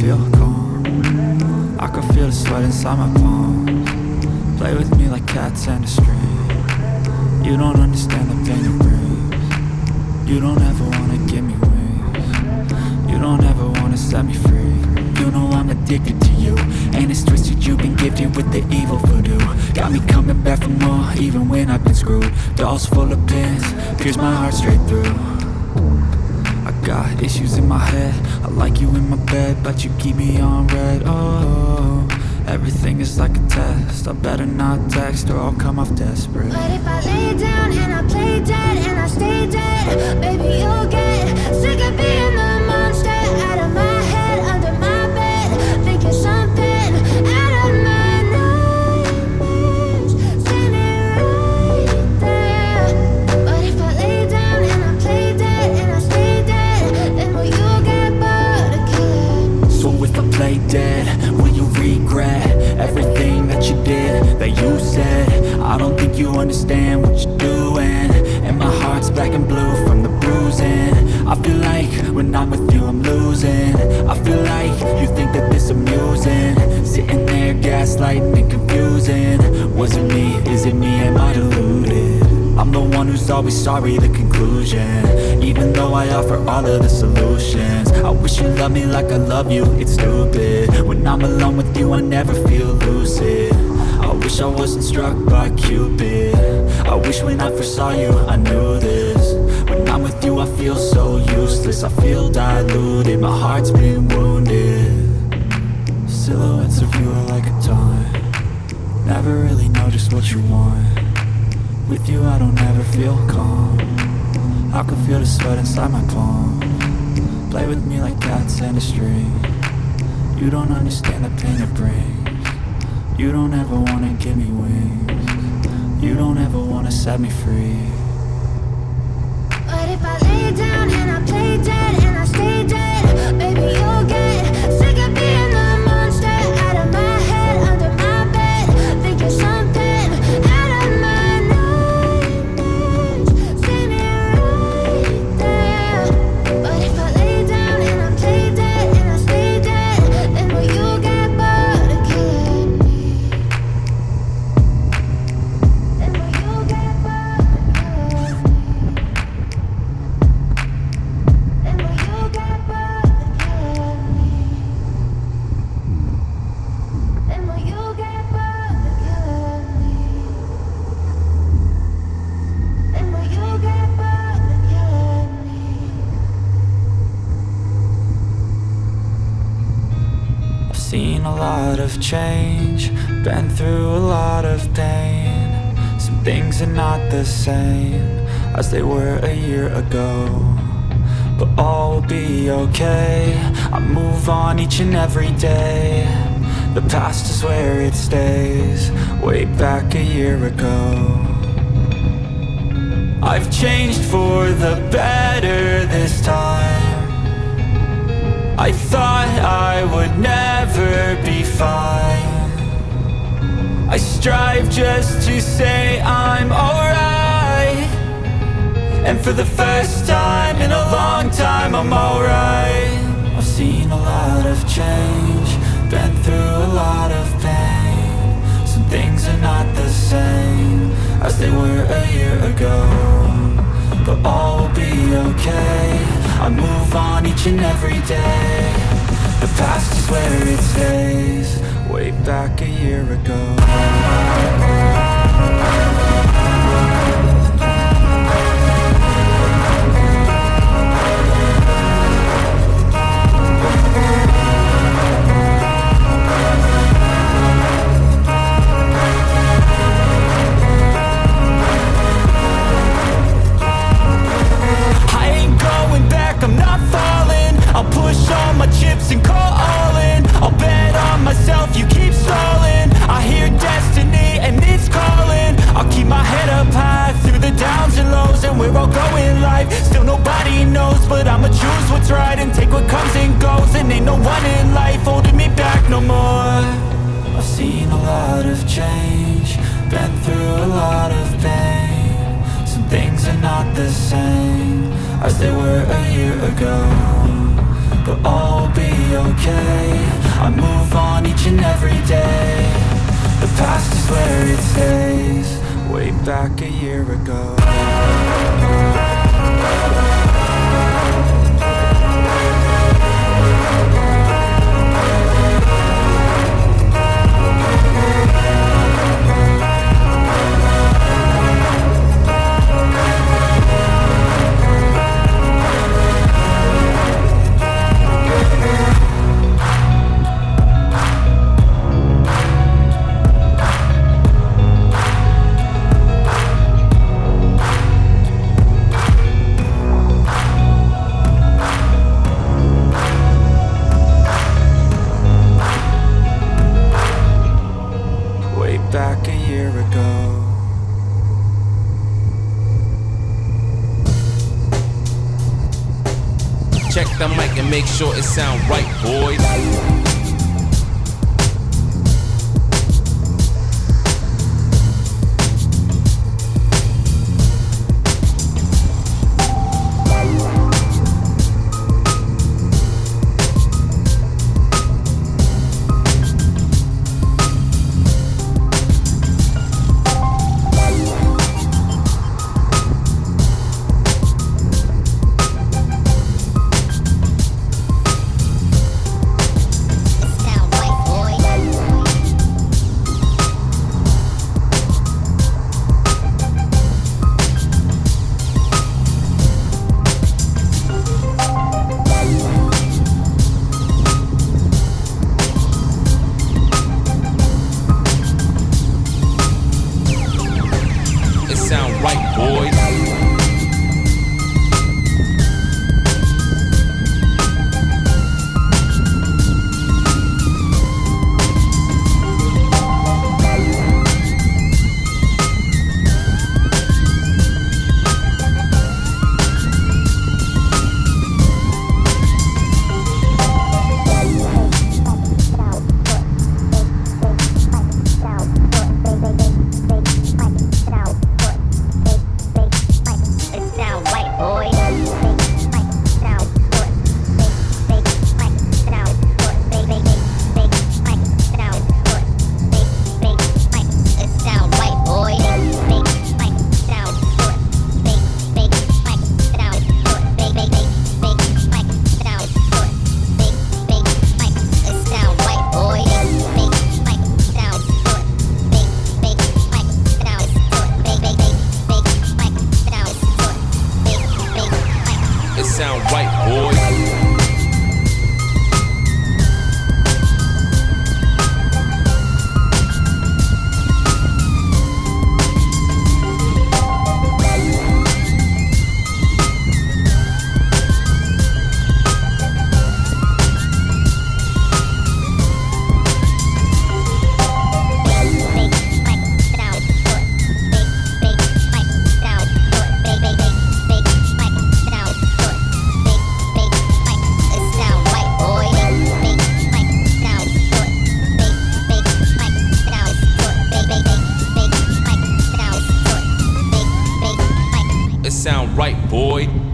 feel calm. I can feel the sweat inside my palms. Play with me like cats and a string. You don't understand the pain it brings. You don't ever wanna give me wings. You don't ever wanna set me free. You know I'm addicted to you, and it's twisted. You've been gifted with the evil voodoo. Got me coming back for more, even when I've been screwed. Dolls full of pins, pierce my heart straight through. I got issues in my head. I like you in my bed, but you keep me on red. Oh, everything is like a test. I better not text or I'll come off desperate. But if I lay down and I play dead and I stay dead, baby, you'll get sick of being the monster out of my head, under my bed, thinking something out of my nightmares, standing right there. But if I lay down and I play dead and I stay dead, then will you get bored of killing me? So if I play dead, will you regret everything that you did, that you said? I don't think you understand what you're doing, and my heart's black and blue from the bruising. I feel like when I'm with you I'm losing. I feel like you think that this amusing, sitting there gaslighting and confusing. Was it me? Is it me? Am I deluded? I'm the one who's always sorry, the conclusion, even though I offer all of the solutions. I wish you loved me like I love you, it's stupid. When I'm alone with you I never feel lucid. I wish I wasn't struck by Cupid. I wish when I first saw you I knew this. When I'm with you I feel so useless. I feel diluted, my heart's been wounded. Silhouettes of you are like a taunt. Never really know just what you want. With you I don't ever feel calm. I can feel the sweat inside my palm. Play with me like cats and a string. You don't understand the pain it brings. You don't ever wanna give me wings. You don't ever wanna set me free. But if I lay down and I play dead and I stay dead, baby, you'll get sick of being the monster out of my head, under my bed, thinking something out of my nightmares, standing right there. But if I lay down and I play dead and I stay dead, then will you get bored of killing me? Then will you get bored of killing me? Then will you get bored of killing me? Then will you get bored of killing me? Then will you get bored of killing me? I've seen a lot of change, been through a lot of pain. Some things are not the same as they were a year ago, but all will be okay. I move on each and every day. The past is where it stays, way back a year ago. I've changed for the better this time. I thought I would never be fine. I strive just to say I'm alright, and for the first time in a long time I'm alright. I've seen a lot of change, been through a lot of pain. Some things are not the same as they were a year ago, but all will be okay. I move on each and every day. The past is where it stays, way back a year ago. I'm not falling. I'll push all my chips and call all in. I'll bet on myself, you keep stalling. I hear destiny and it's calling. I'll keep my head up high through the downs and lows, and we're all going live. Still nobody knows, but I'ma choose what's right and take what comes and goes. And ain't no one in life holding me back no more. I've seen a lot of change, been through a lot of pain. Some things are not the same as they were a year ago, but all will be okay. I move on each and every day. The past is where it stays. Way back a year ago. Back a year ago. Check the mic and make sure it sound right, boys. Sound right, boy.